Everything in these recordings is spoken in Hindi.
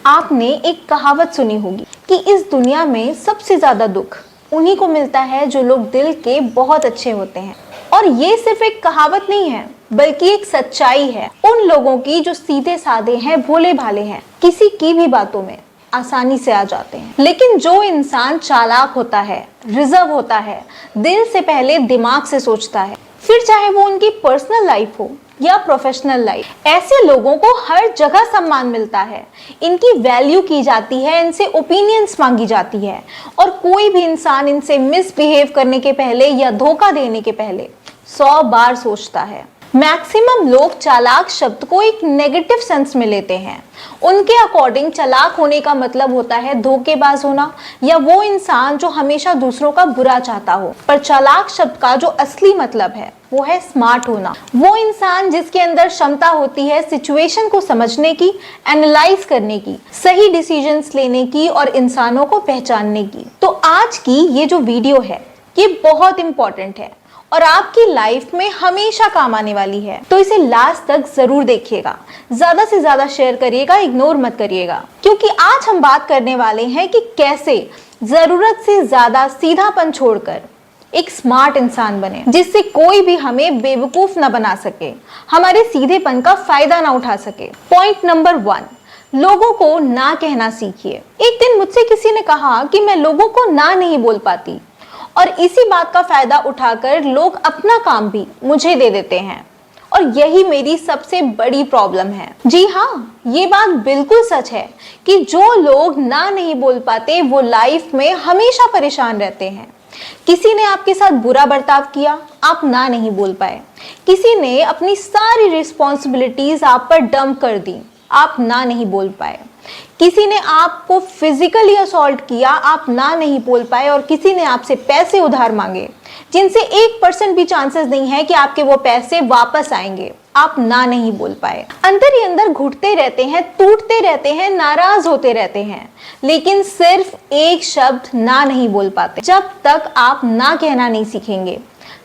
आपने एक कहावत सुनी होगी कि इस दुनिया में सबसे ज्यादा दुख उन्हीं को मिलता है जो लोग दिल के बहुत अच्छे होते हैं। और ये सिर्फ एक कहावत नहीं है बल्कि एक सच्चाई है उन लोगों की जो सीधे साधे हैं, भोले भाले हैं, किसी की भी बातों में आसानी से आ जाते हैं। लेकिन जो इंसान चालाक होता है, रिजर्व होता है, दिल से पहले दिमाग से सोचता है, फिर चाहे वो उनकी पर्सनल लाइफ हो या प्रोफेशनल लाइफ, ऐसे लोगों को हर जगह सम्मान मिलता है, इनकी वैल्यू की जाती है, इनसे ओपिनियंस मांगी जाती है और कोई भी इंसान इनसे मिसबिहेव करने के पहले या धोखा देने के पहले 100 बार सोचता है। मैक्सिमम लोग चालाक शब्द को एक नेगेटिव सेंस में लेते हैं। उनके अकॉर्डिंग चालाक होने का मतलब होता है धोखेबाज होना या वो इंसान जो हमेशा दूसरों का बुरा चाहता हो। पर चालाक शब्द का जो असली मतलब है वो है स्मार्ट होना। वो इंसान जिसके अंदर क्षमता होती है सिचुएशन को समझने की, एनालाइज करने की, सही डिसीजंस लेने की और इंसानों को पहचानने की। तो आज की ये जो वीडियो है ये बहुत इंपॉर्टेंट है और आपकी लाइफ में हमेशा काम आने वाली है। तो इसे लास्ट तक जरूर देखिएगा, ज्यादा से ज्यादा शेयर करिएगा, इग्नोर मत करिएगा, क्योंकि आज हम बात करने वाले हैं कि कैसे जरूरत से ज्यादा सीधापन छोड़कर एक स्मार्ट इंसान बने, जिससे कोई भी हमें बेवकूफ ना बना सके, हमारे सीधेपन का फायदा ना उठा सके। पॉइंट नंबर 1, लोगों को ना कहना सीखिए। एक दिन मुझसे किसी ने कहा कि मैं लोगों को ना नहीं बोल पाती और इसी बात का फायदा उठाकर लोग अपना काम भी मुझे दे देते हैं और यही मेरी सबसे बड़ी प्रॉब्लम है। जी हाँ, ये बात बिल्कुल सच है कि जो लोग ना नहीं बोल पाते वो लाइफ में हमेशा परेशान रहते हैं। किसी ने आपके साथ बुरा बर्ताव किया, आप ना नहीं बोल पाए। किसी ने अपनी सारी रिस्पॉन्सिबिलिटीज आप पर डंप कर दी, आप ना नहीं बोल पाए। किसी ने आपको फिजिकली असॉल्ट किया, आप ना नहीं बोल पाए। और किसी ने आपसे पैसे उधार मांगे जिनसे 1% भी चांसेस नहीं है कि आपके वो पैसे वापस आएंगे, आप ना नहीं बोल पाए। अंदर ही अंदर घुटते रहते हैं, टूटते रहते हैं, नाराज होते रहते हैं, लेकिन सिर्फ एक शब्द ना नहीं बोल पाते। जब तक आप ना कहना नहीं सीखेंगे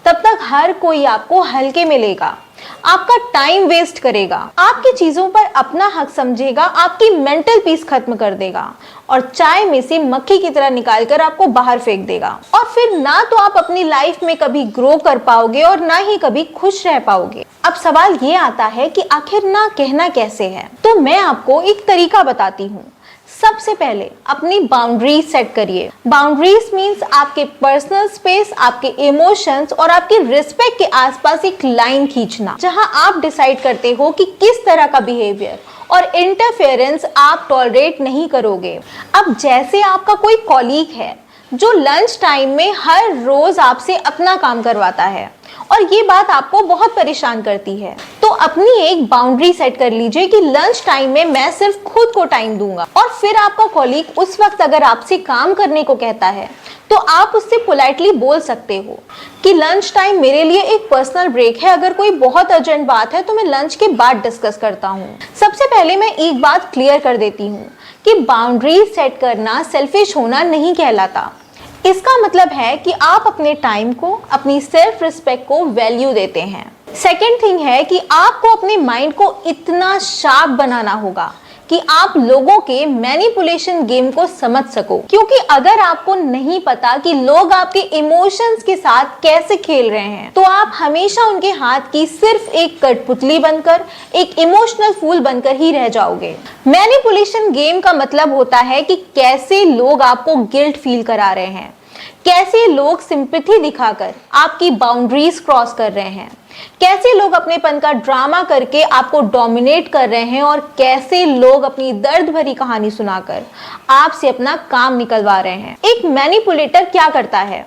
तब तक हर कोई आपको हल्के में लेगा, आपका टाइम वेस्ट करेगा, आपकी चीजों पर अपना हक समझेगा, आपकी मेंटल पीस खत्म कर देगा और चाय में से मक्खी की तरह निकालकर आपको बाहर फेंक देगा। और फिर ना तो आप अपनी लाइफ में कभी ग्रो कर पाओगे और ना ही कभी खुश रह पाओगे। अब सवाल ये आता है कि आखिर ना कहना कैसे है, तो मैं आपको एक तरीका बताती हूँ। सबसे पहले अपनी बाउंड्रीज सेट करिए। बाउंड्रीज मींस आपके पर्सनल स्पेस, आपके इमोशंस और आपके रिस्पेक्ट के आसपास एक लाइन खींचना, जहां आप डिसाइड करते हो कि किस तरह का बिहेवियर और इंटरफेरेंस आप टॉलरेट नहीं करोगे। अब जैसे आपका कोई कॉलीग है जो लंच टाइम में हर रोज आपसे अपना काम करवाता है और ये बात आपको बहुत परेशान करती है, तो अपनी एक बाउंड्री सेट कर लीजिए कि लंच टाइम में मैं सिर्फ खुद को टाइम दूंगा। और फिर आपका कॉलीग उस वक्त अगर आपसे काम करने को कहता है तो आप उससे पोलाइटली बोल सकते हो कि लंच टाइम मेरे लिए एक पर्सनल ब्रेक है, अगर कोई बहुत अर्जेंट बात है तो मैं लंच के बाद डिस्कस करता हूँ। सबसे पहले मैं एक बात क्लियर कर देती हूँ कि बाउंड्री सेट करना सेल्फिश होना नहीं कहलाता। इसका मतलब है कि आप अपने टाइम को, अपनी सेल्फ रिस्पेक्ट को वैल्यू देते हैं। सेकेंड थिंग है कि आपको अपने माइंड को इतना शार्प बनाना होगा कि आप लोगों के मैनिपुलेशन गेम को समझ सको, क्योंकि अगर आपको नहीं पता कि लोग आपके इमोशंस के साथ कैसे खेल रहे हैं तो आप हमेशा उनके हाथ की सिर्फ एक कठपुतली बनकर, एक इमोशनल फूल बनकर ही रह जाओगे। मैनिपुलेशन गेम का मतलब होता है कि कैसे लोग आपको गिल्ट फील करा रहे हैं, कैसे लोग सिंपैथी दिखाकर आपकी बाउंड्रीज क्रॉस कर रहे हैं, कैसे लोग अपनेपन का ड्रामा करके आपको डोमिनेट कर रहे हैं और कैसे लोग अपनी दर्द भरी कहानी सुनाकर आपसे अपना काम निकलवा रहे हैं। एक मैनिपुलेटर क्या करता है?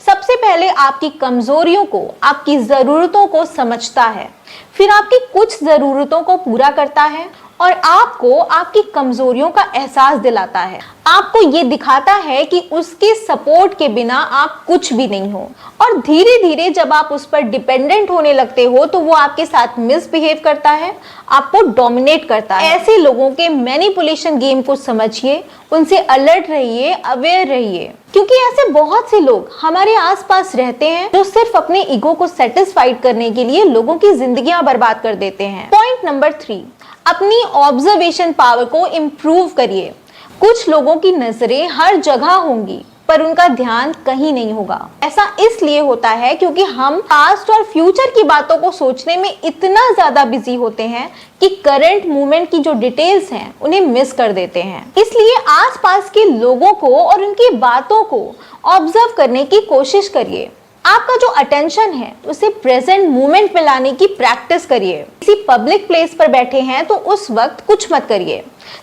सबसे पहले आपकी कमजोरियों को, आपकी जरूरतों को समझता है, फिर आपकी कुछ जरूरतों को पूरा करता है और आपको आपकी कमजोरियों का एहसास दिलाता है। आपको ये दिखाता है कि उसके सपोर्ट के बिना आप कुछ भी नहीं हो और धीरे धीरे जब आप उस पर डिपेंडेंट होने लगते हो तो वो आपके साथ मिसबिहेव करता है, आपको डोमिनेट करता है। ऐसे लोगों के मैनिपुलेशन गेम को समझिए, उनसे अलर्ट रहिए, अवेयर रहिए, क्योंकि ऐसे बहुत से लोग हमारे आसपास रहते हैं जो सिर्फ अपने ईगो को सेटिस्फाइड करने के लिए लोगों की जिंदगियां बर्बाद कर देते हैं। पॉइंट नंबर 3, अपनी ऑब्जर्वेशन पावर को इम्प्रूव करिए। कुछ लोगों की नजरें हर जगह होंगी पर उनका ध्यान कहीं नहीं होगा। ऐसा इसलिए होता है क्योंकि हम पास्ट और फ्यूचर की बातों को सोचने में इतना ज्यादा बिजी होते हैं कि करंट मूवमेंट की जो डिटेल्स हैं उन्हें मिस कर देते हैं। इसलिए आसपास के लोगों को और उनकी बातों को ऑब्जर्व करने की कोशिश करिए। आपका जो अटेंशन है उसे प्रेजेंट मोमेंट में लाने की प्रैक्टिस करिए। किसी पब्लिक प्लेस पर बैठे हैं तो उस वक्त कुछ मत करिए,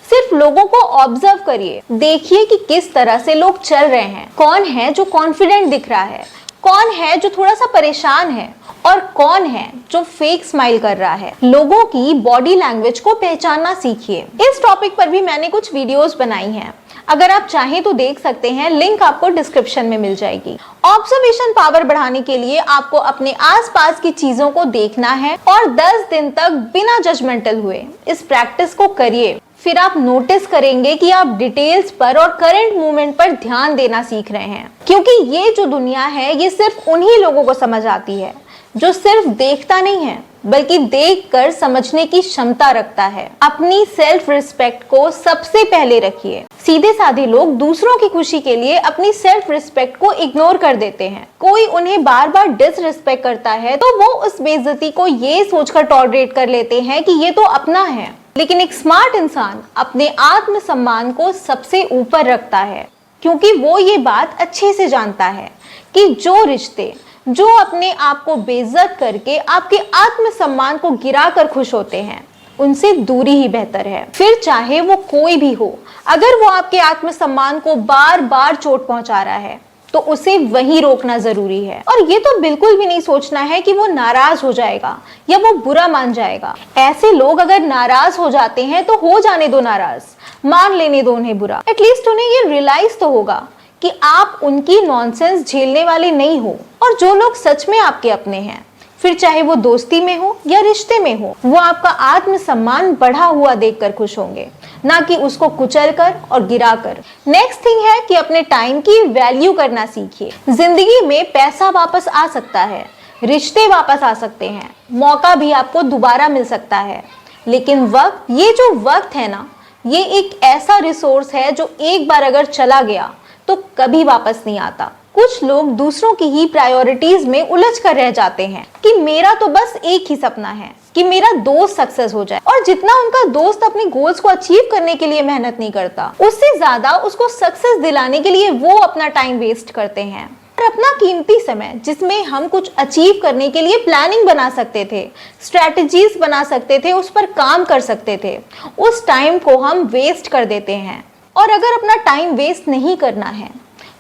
सिर्फ लोगों को ऑब्जर्व करिए। देखिए कि किस तरह से लोग चल रहे हैं, कौन है जो कॉन्फिडेंट दिख रहा है, कौन है जो थोड़ा सा परेशान है और कौन है जो फेक स्माइल कर रहा है। लोगों की बॉडी लैंग्वेज को पहचानना सीखिए। इस टॉपिक पर भी मैंने कुछ वीडियोस बनाई हैं, अगर आप चाहें तो देख सकते हैं, लिंक आपको डिस्क्रिप्शन में मिल जाएगी। ऑब्जर्वेशन पावर बढ़ाने के लिए आपको अपने आसपास की चीजों को देखना है और 10 दिन तक बिना जजमेंटल हुए इस प्रैक्टिस को करिए। फिर आप नोटिस करेंगे कि आप डिटेल्स पर और करंट मूवमेंट पर ध्यान देना सीख रहे हैं, क्योंकि ये जो दुनिया है ये सिर्फ उन्हीं लोगों को समझ आती है जो सिर्फ देखता नहीं है बल्कि देखकर समझने की क्षमता रखता है। अपनी सेल्फ रिस्पेक्ट को सबसे पहले रखिए। सीधे साधे लोग दूसरों की खुशी के लिए अपनी सेल्फ रिस्पेक्ट को इग्नोर कर देते हैं। कोई उन्हें बार बार डिसरिस्पेक्ट करता है तो वो उस बेइज्जती को ये सोचकर टॉलरेट कर लेते हैं कि ये तो अपना है। लेकिन एक स्मार्ट इंसान अपने आत्मसम्मान को सबसे ऊपर रखता है, क्योंकि वो ये बात अच्छे से जानता है कि जो रिश्ते जो अपने आप को बेइज्जत करके आपके आत्मसम्मान को गिराकर खुश होते हैं उनसे दूरी ही बेहतर है। फिर चाहे वो कोई भी हो, अगर वो आपके आत्मसम्मान को बार बार चोट पहुंचा रहा है तो उसे वहीं रोकना जरूरी है। और ये तो बिल्कुल भी नहीं सोचना है कि वो नाराज हो जाएगा या वो बुरा मान जाएगा। ऐसे लोग अगर नाराज हो जाते हैं तो हो जाने दो नाराज, मान लेने दो उन्हें बुरा। एटलीस्ट उन्हें ये रियलाइज तो होगा कि आप उनकी नॉनसेंस झेलने वाले नहीं हो। और जो लोग सच में आपके अपने हैं, फिर चाहे वो दोस्ती में हो या रिश्ते में हो, वो आपका आत्मसम्मान बढ़ा हुआ देखकर खुश होंगे, ना कि उसको कुचलकर और गिराकर। नेक्स्ट थिंग है कि अपने टाइम की वैल्यू करना सीखिए। जिंदगी में पैसा वापस आ सकता है, रिश्ते वापस आ सकते हैं, मौका भी आपको दोबारा मिल सकता है, लेकिन वक्त, ये जो वक्त है ना, ये एक ऐसा रिसोर्स है जो एक बार अगर चला गया तो कभी वापस नहीं आता। कुछ लोग दूसरों की ही प्रायोरिटीज में उलझ कर रह जाते हैं कि मेरा तो बस एक ही सपना है कि मेरा दोस्त सक्सेस हो जाए, और जितना उनका दोस्त अपने गोल्स को अचीव करने के लिए मेहनत नहीं करता, उससे ज्यादा उसको सक्सेस दिलाने के लिए वो अपना टाइम वेस्ट करते हैं। और अपना कीमती समय, जिसमें हम कुछ अचीव करने के लिए प्लानिंग बना सकते थे, स्ट्रेटजीज बना सकते थे, उस पर काम कर सकते थे, उस टाइम को हम वेस्ट कर देते हैं। और अगर अपना टाइम वेस्ट नहीं करना है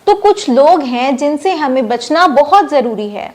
तो कुछ लोग हैं जिनसे हमें बचना बहुत जरूरी है,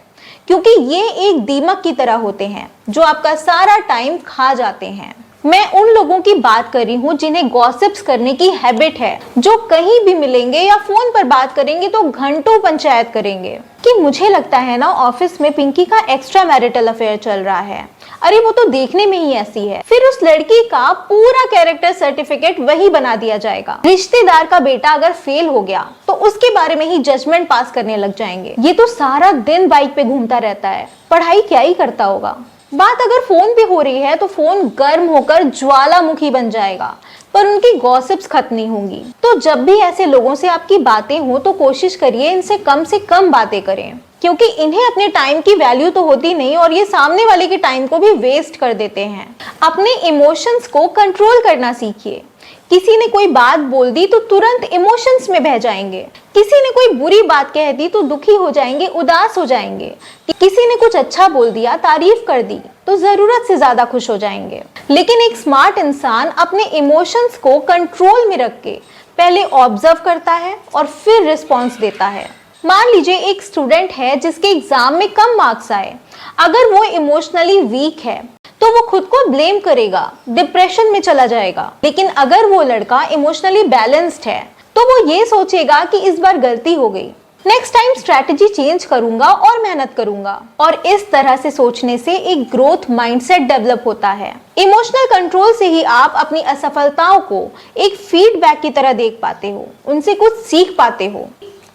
क्योंकि ये एक दीमक की तरह होते हैं जो आपका सारा टाइम खा जाते हैं। मैं उन लोगों की बात कर रही हूँ जिन्हें गॉसिप्स करने की हैबिट है, जो कहीं भी मिलेंगे या फोन पर बात करेंगे तो घंटों पंचायत करेंगे कि मुझे लगता है ना ऑफिस में पिंकी का एक्स्ट्रा मैरिटल अफेयर चल रहा है, अरे वो तो देखने में ही ऐसी है। फिर उस लड़की का पूरा कैरेक्टर सर्टिफिकेट वही बना दिया जाएगा। रिश्तेदार का बेटा अगर फेल हो गया तो उसके बारे में ही जजमेंट पास करने लग जाएंगे। ये तो सारा दिन बाइक पे घूमता रहता है, पढ़ाई क्या ही करता होगा। बात अगर फोन पे हो रही है तो फोन गर्म होकर ज्वालामुखी बन जाएगा, पर उनकी गॉसिप्स खत्म नहीं होंगी। तो जब भी ऐसे लोगों से आपकी बातें हो तो कोशिश करिए इनसे कम बातें करें, क्योंकि इन्हें अपने टाइम की वैल्यू तो होती नहीं और ये सामने वाले के टाइम को भी वेस्ट कर देते हैं। अपने इमोशंस को कंट्रोल करना सीखिए। किसी ने कोई बात बोल दी तो तुरंत इमोशंस में बह जाएंगे, किसी ने कोई बुरी बात कह दी तो दुखी हो जाएंगे, उदास हो जाएंगे, किसी ने कुछ अच्छा बोल दिया, तारीफ कर दी तो जरूरत से ज्यादा खुश हो जाएंगे। लेकिन एक स्मार्ट इंसान अपने इमोशंस को कंट्रोल में रख के पहले ऑब्जर्व करता है और फिर रिस्पॉन्स देता है। मान लीजिए एक स्टूडेंट है जिसके एग्जाम में कम मार्क्स आए, अगर वो इमोशनली वीक है तो वो खुद को ब्लेम करेगा, डिप्रेशन में चला जाएगा। लेकिन अगर वो लड़का इमोशनली बैलेंस्ड है तो वो ये सोचेगा कि इस बार गलती हो गई, नेक्स्ट टाइम स्ट्रैटेजी चेंज करूंगा और मेहनत करूंगा। और इस तरह से सोचने से एक ग्रोथ माइंडसेट डेवलप होता है। इमोशनल कंट्रोल से ही आप अपनी असफलताओं को एक फीडबैक की तरह देख पाते हो, उनसे कुछ सीख पाते हो।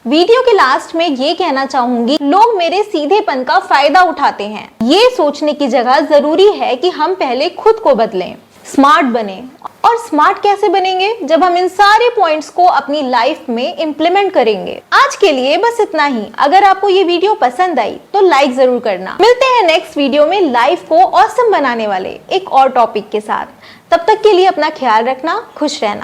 वीडियो के लास्ट में ये कहना चाहूंगी, लोग मेरे सीधेपन का फायदा उठाते हैं। ये सोचने की जगह जरूरी है कि हम पहले खुद को बदलें। स्मार्ट बने। और स्मार्ट कैसे बनेंगे? जब हम इन सारे पॉइंट्स को अपनी लाइफ में इम्प्लीमेंट करेंगे। आज के लिए बस इतना ही। अगर आपको ये वीडियो पसंद आई तो लाइक जरूर करना। मिलते हैं नेक्स्ट वीडियो में लाइफ को ऑसम बनाने वाले एक और टॉपिक के साथ। तब तक के लिए अपना ख्याल रखना, खुश रहना।